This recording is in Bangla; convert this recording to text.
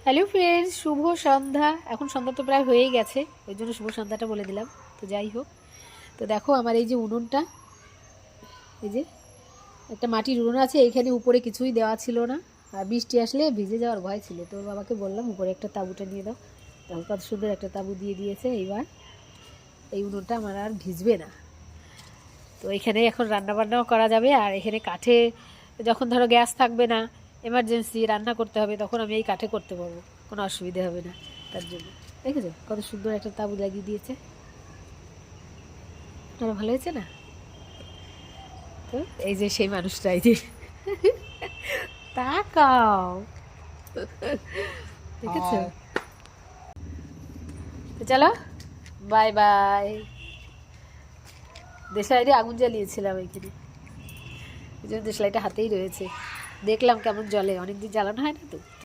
হ্যালো ফ্রেন্ডস, শুভ সন্ধ্যা। এখন সন্ধ্যা তো প্রায় হয়েই গেছে, ওই জন্য শুভ সন্ধ্যাটা বলে দিলাম। তো যাই হোক, তো দেখো আমার এই যে উনুনটা, এই যে একটা মাটির উনুন আছে, এইখানে উপরে কিছুই দেওয়া ছিল না, আর বৃষ্টি আসলে ভিজে যাওয়ার ভয় ছিল। তো বাবাকে বললাম উপরে একটা তাঁবুটা নিয়ে দাও, দেখো কত সুন্দর একটা তাঁবু দিয়ে দিয়েছে। এইবার এই উনুনটা আমার আর ভিজবে না। তো এখানে এখন রান্নাবান্নাও করা যাবে। আর এখানে কাঠে, যখন ধরো গ্যাস থাকবে না, এমার্জেন্সি রান্না করতে হবে, তখন আমি এই কাঠে করতে পারবো, কোনো অসুবিধা হবে না। তার জন্য দেখেছো কত সুন্দর একটা তাঁবু লাগিয়ে দিয়েছে, আপনারা ভালো হয়েছে না? তো এই যে সেই মানুষটা, এই যে তাকাও, দেখেছো? তো চলো, বাই বাই। দেশলাইটে আগুন জ্বালিয়েছিলাম এইখানে, এই জন্য দেশলাইটা হাতেই রয়েছে। দেখলাম কেমন জ্বলে, অনেকদিন জ্বালানো হয় না তো।